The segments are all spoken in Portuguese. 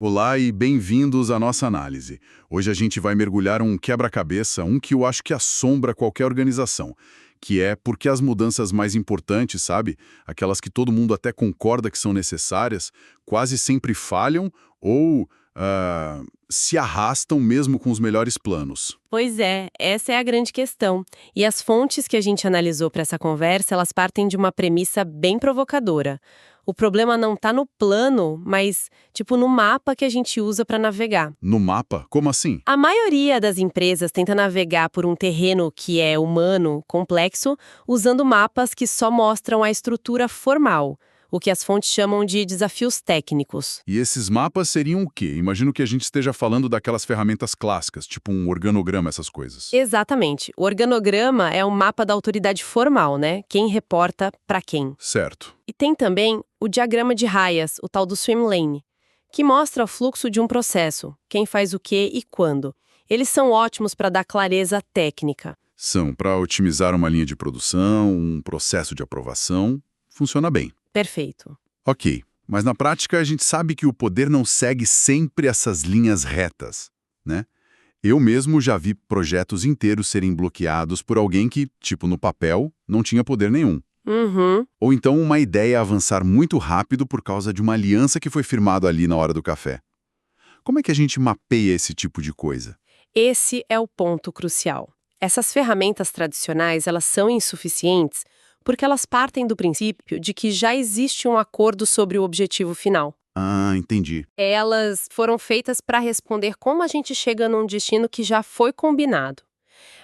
Olá e bem-vindos à nossa análise. Hoje a gente vai mergulhar um quebra-cabeça, um que eu acho que assombra qualquer organização, que é porque as mudanças mais importantes, sabe? Aquelas que todo mundo até concorda que são necessárias, quase sempre falham ou se arrastam mesmo com os melhores planos. Pois é, essa é a grande questão. E as fontes que a gente analisou para essa conversa, elas partem de uma premissa bem provocadora. O problema não está no plano, mas, no mapa que a gente usa para navegar. No mapa? Como assim? A maioria das empresas tenta navegar por um terreno que é humano, complexo, usando mapas que só mostram a estrutura formal, o que as fontes chamam de desafios técnicos. E esses mapas seriam o quê? Imagino que a gente esteja falando daquelas ferramentas clássicas, tipo um organograma, essas coisas. Exatamente. O organograma é um mapa da autoridade formal, né? Quem reporta para quem. Certo. E tem também o diagrama de raias, o tal do swim lane, que mostra o fluxo de um processo, quem faz o quê e quando. Eles são ótimos para dar clareza técnica. São para otimizar uma linha de produção, um processo de aprovação. Funciona bem. Perfeito. Ok, mas na prática a gente sabe que o poder não segue sempre essas linhas retas, né? Eu mesmo já vi projetos inteiros serem bloqueados por alguém que, no papel, não tinha poder nenhum. Uhum. Ou então uma ideia avançar muito rápido por causa de uma aliança que foi firmada ali na hora do café. Como é que a gente mapeia esse tipo de coisa? Esse é o ponto crucial. Essas ferramentas tradicionais, elas são insuficientes porque elas partem do princípio de que já existe um acordo sobre o objetivo final. Ah, entendi. Elas foram feitas para responder como a gente chega num destino que já foi combinado.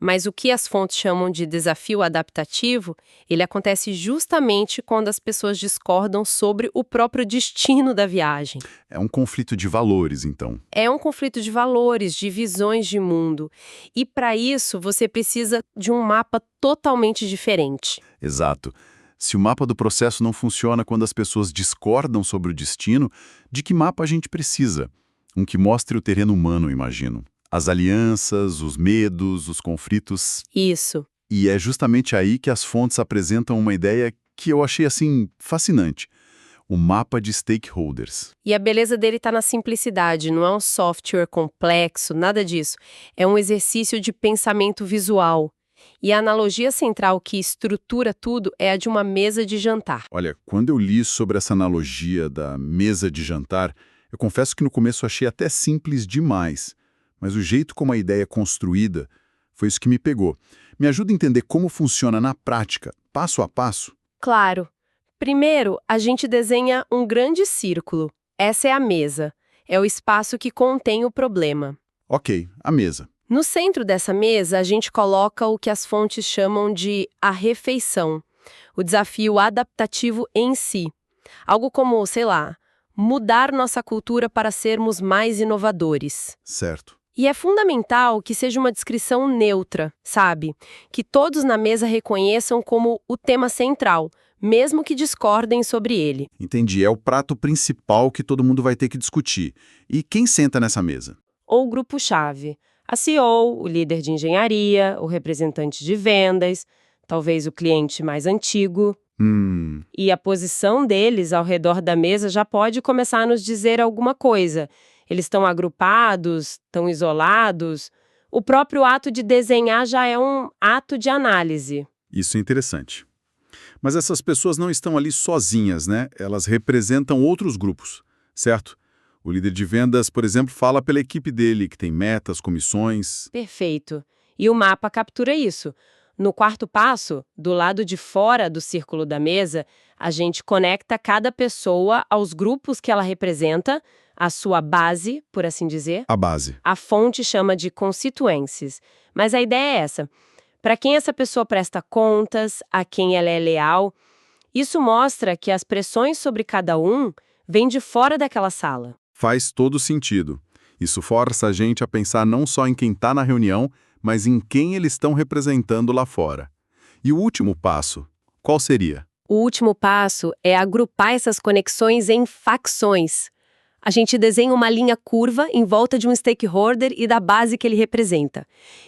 Mas o que as fontes chamam de desafio adaptativo, ele acontece justamente quando as pessoas discordam sobre o próprio destino da viagem. É um conflito de valores, então. É um conflito de valores, de visões de mundo. E para isso, você precisa de um mapa totalmente diferente. Exato. Se o mapa do processo não funciona quando as pessoas discordam sobre o destino, de que mapa a gente precisa? Um que mostre o terreno humano, imagino. As alianças, os medos, os conflitos. Isso. E é justamente aí que as fontes apresentam uma ideia que eu achei, fascinante. O mapa de stakeholders. E a beleza dele está na simplicidade, não é um software complexo, nada disso. É um exercício de pensamento visual. E a analogia central que estrutura tudo é a de uma mesa de jantar. Olha, quando eu li sobre essa analogia da mesa de jantar, eu confesso que no começo achei até simples demais. Mas o jeito como a ideia é construída foi isso que me pegou. Me ajuda a entender como funciona na prática, passo a passo? Claro. Primeiro, a gente desenha um grande círculo. Essa é a mesa. É o espaço que contém o problema. Ok, a mesa. No centro dessa mesa, a gente coloca o que as fontes chamam de a refeição, o desafio adaptativo em si. Algo como, mudar nossa cultura para sermos mais inovadores. Certo. E é fundamental que seja uma descrição neutra, sabe? Que todos na mesa reconheçam como o tema central, mesmo que discordem sobre ele. Entendi, é o prato principal que todo mundo vai ter que discutir. E quem senta nessa mesa? Ou o grupo-chave. A CEO, o líder de engenharia, o representante de vendas, talvez o cliente mais antigo. E a posição deles ao redor da mesa já pode começar a nos dizer alguma coisa. Eles estão agrupados, estão isolados. O próprio ato de desenhar já é um ato de análise. Isso é interessante. Mas essas pessoas não estão ali sozinhas, né? Elas representam outros grupos, certo? O líder de vendas, por exemplo, fala pela equipe dele, que tem metas, comissões. Perfeito. E o mapa captura isso. No quarto passo, do lado de fora do círculo da mesa, a gente conecta cada pessoa aos grupos que ela representa, a sua base, por assim dizer. A base. A fonte chama de constituencies. Mas a ideia é essa. Para quem essa pessoa presta contas, a quem ela é leal. Isso mostra que as pressões sobre cada um vêm de fora daquela sala. Faz todo sentido. Isso força a gente a pensar não só em quem está na reunião, mas em quem eles estão representando lá fora. E o último passo, qual seria? O último passo é agrupar essas conexões em facções. A gente desenha uma linha curva em volta de um stakeholder e da base que ele representa.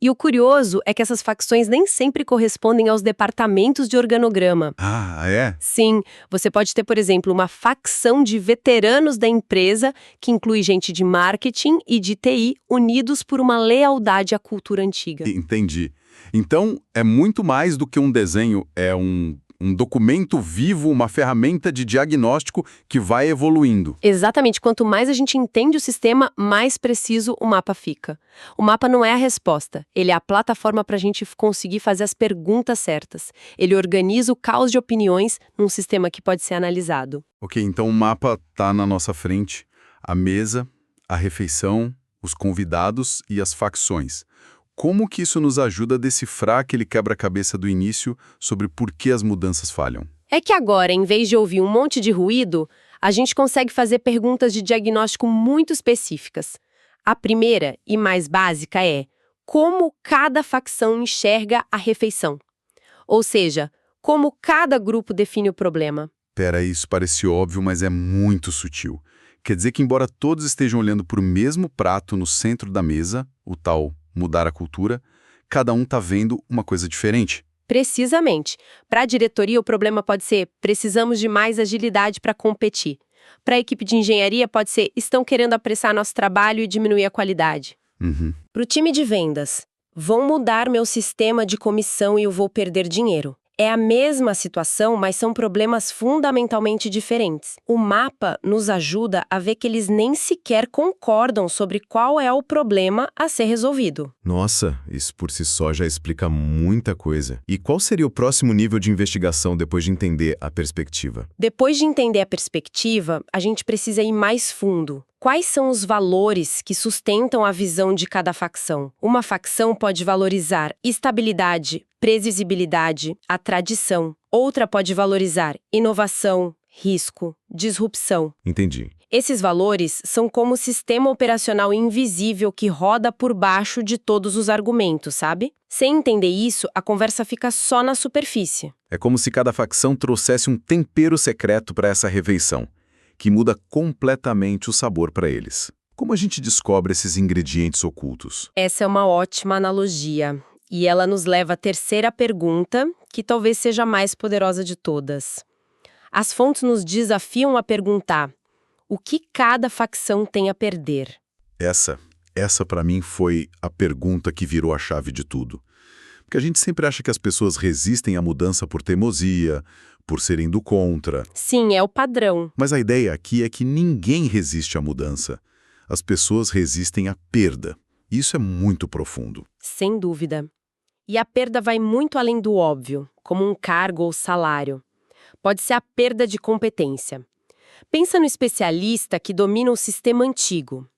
E o curioso é que essas facções nem sempre correspondem aos departamentos de organograma. Ah, é? Sim, você pode ter, por exemplo, uma facção de veteranos da empresa, que inclui gente de marketing e de TI, unidos por uma lealdade à cultura antiga. Entendi. Então, é muito mais do que um desenho, é um documento vivo, uma ferramenta de diagnóstico que vai evoluindo. Exatamente. Quanto mais a gente entende o sistema, mais preciso o mapa fica. O mapa não é a resposta. Ele é a plataforma para a gente conseguir fazer as perguntas certas. Ele organiza o caos de opiniões num sistema que pode ser analisado. Ok, então o mapa está na nossa frente. A mesa, a refeição, os convidados e as facções. Como que isso nos ajuda a decifrar aquele quebra-cabeça do início sobre por que as mudanças falham? É que agora, em vez de ouvir um monte de ruído, a gente consegue fazer perguntas de diagnóstico muito específicas. A primeira e mais básica é: como cada facção enxerga a refeição? Ou seja, como cada grupo define o problema? Pera, isso parece óbvio, mas é muito sutil. Quer dizer que, embora todos estejam olhando para o mesmo prato no centro da mesa, o tal mudar a cultura, cada um está vendo uma coisa diferente. Precisamente. Para a diretoria, o problema pode ser: precisamos de mais agilidade para competir. Para a equipe de engenharia, pode ser: estão querendo apressar nosso trabalho e diminuir a qualidade. Para o time de vendas: vão mudar meu sistema de comissão e eu vou perder dinheiro. É a mesma situação, mas são problemas fundamentalmente diferentes. O mapa nos ajuda a ver que eles nem sequer concordam sobre qual é o problema a ser resolvido. Nossa, isso por si só já explica muita coisa. E qual seria o próximo nível de investigação depois de entender a perspectiva? Depois de entender a perspectiva, a gente precisa ir mais fundo. Quais são os valores que sustentam a visão de cada facção? Uma facção pode valorizar estabilidade, previsibilidade, a tradição. Outra pode valorizar inovação, risco, disrupção. Entendi. Esses valores são como o sistema operacional invisível que roda por baixo de todos os argumentos, sabe? Sem entender isso, a conversa fica só na superfície. É como se cada facção trouxesse um tempero secreto para essa refeição, que muda completamente o sabor para eles. Como a gente descobre esses ingredientes ocultos? Essa é uma ótima analogia. E ela nos leva à terceira pergunta, que talvez seja a mais poderosa de todas. As fontes nos desafiam a perguntar: o que cada facção tem a perder? Essa para mim foi a pergunta que virou a chave de tudo. Porque a gente sempre acha que as pessoas resistem à mudança por teimosia, por serem do contra. Sim, é o padrão. Mas a ideia aqui é que ninguém resiste à mudança. As pessoas resistem à perda. Isso é muito profundo. Sem dúvida. E a perda vai muito além do óbvio, como um cargo ou salário. Pode ser a perda de competência. Pensa no especialista que domina o sistema antigo.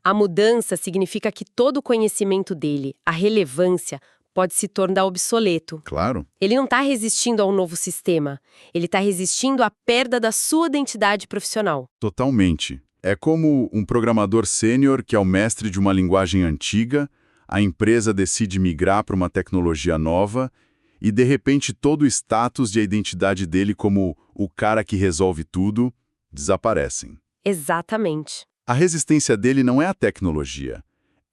A mudança significa que todo o conhecimento dele, a relevância, pode se tornar obsoleto. Claro. Ele não está resistindo ao novo sistema, ele está resistindo à perda da sua identidade profissional. Totalmente. É como um programador sênior que é o mestre de uma linguagem antiga, a empresa decide migrar para uma tecnologia nova e, de repente, todo o status e a identidade dele como o cara que resolve tudo desaparecem. Exatamente. A resistência dele não é a tecnologia,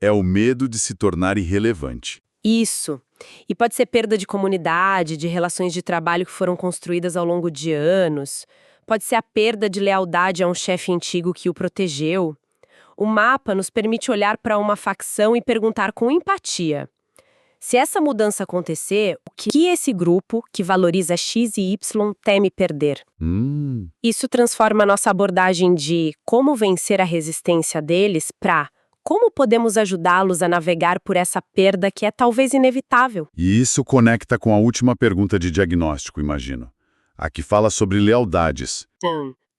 é o medo de se tornar irrelevante. Isso. E pode ser perda de comunidade, de relações de trabalho que foram construídas ao longo de anos. Pode ser a perda de lealdade a um chefe antigo que o protegeu. O mapa nos permite olhar para uma facção e perguntar com empatia: se essa mudança acontecer, o que esse grupo, que valoriza X e Y, teme perder? Isso transforma a nossa abordagem de como vencer a resistência deles para como podemos ajudá-los a navegar por essa perda que é talvez inevitável. E isso conecta com a última pergunta de diagnóstico, imagino. A que fala sobre lealdades.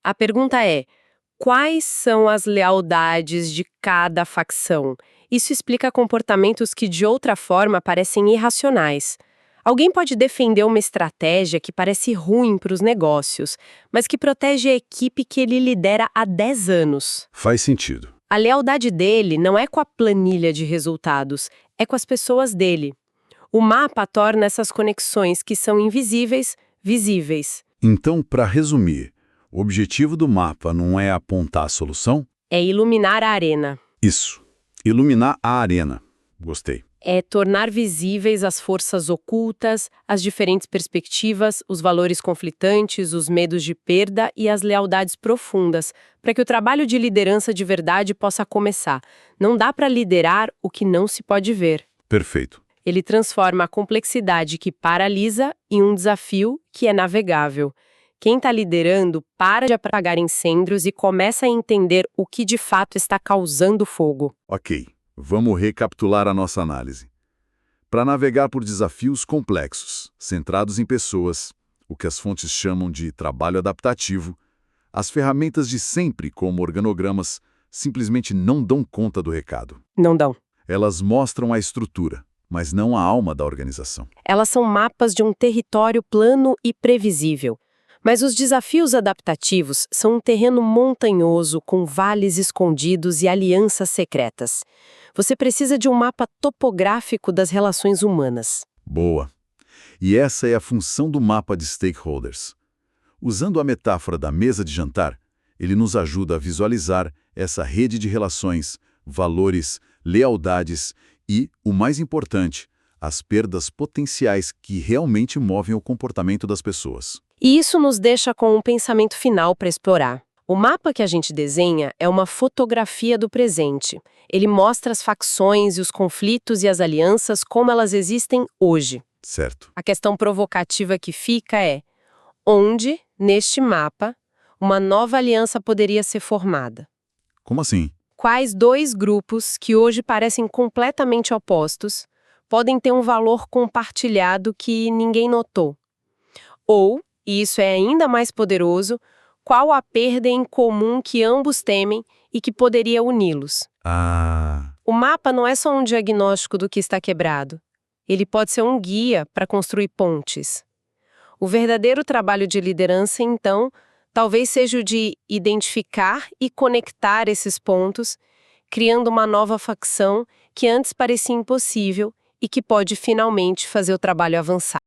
A pergunta é: quais são as lealdades de cada facção? Isso explica comportamentos que, de outra forma, parecem irracionais. Alguém pode defender uma estratégia que parece ruim para os negócios, mas que protege a equipe que ele lidera há 10 anos. Faz sentido. A lealdade dele não é com a planilha de resultados, é com as pessoas dele. O mapa torna essas conexões que são invisíveis, visíveis. Então, para resumir, o objetivo do mapa não é apontar a solução? É iluminar a arena. Isso. Iluminar a arena. Gostei. É tornar visíveis as forças ocultas, as diferentes perspectivas, os valores conflitantes, os medos de perda e as lealdades profundas, para que o trabalho de liderança de verdade possa começar. Não dá para liderar o que não se pode ver. Perfeito. Ele transforma a complexidade que paralisa em um desafio que é navegável. Quem está liderando para de apagar incêndios e começa a entender o que de fato está causando fogo. Ok. Vamos recapitular a nossa análise. Para navegar por desafios complexos, centrados em pessoas, o que as fontes chamam de trabalho adaptativo, as ferramentas de sempre, como organogramas, simplesmente não dão conta do recado. Não dão. Elas mostram a estrutura, mas não a alma da organização. Elas são mapas de um território plano e previsível. Mas os desafios adaptativos são um terreno montanhoso com vales escondidos e alianças secretas. Você precisa de um mapa topográfico das relações humanas. Boa. E essa é a função do mapa de stakeholders. Usando a metáfora da mesa de jantar, ele nos ajuda a visualizar essa rede de relações, valores, lealdades e, o mais importante, as perdas potenciais que realmente movem o comportamento das pessoas. E isso nos deixa com um pensamento final para explorar. O mapa que a gente desenha é uma fotografia do presente. Ele mostra as facções e os conflitos e as alianças como elas existem hoje. Certo. A questão provocativa que fica é: onde, neste mapa, uma nova aliança poderia ser formada? Como assim? Quais dois grupos, que hoje parecem completamente opostos, podem ter um valor compartilhado que ninguém notou? Ou, e isso é ainda mais poderoso, qual a perda em comum que ambos temem e que poderia uni-los? O mapa não é só um diagnóstico do que está quebrado. Ele pode ser um guia para construir pontes. O verdadeiro trabalho de liderança, então, talvez seja o de identificar e conectar esses pontos, criando uma nova facção que antes parecia impossível e que pode finalmente fazer o trabalho avançar.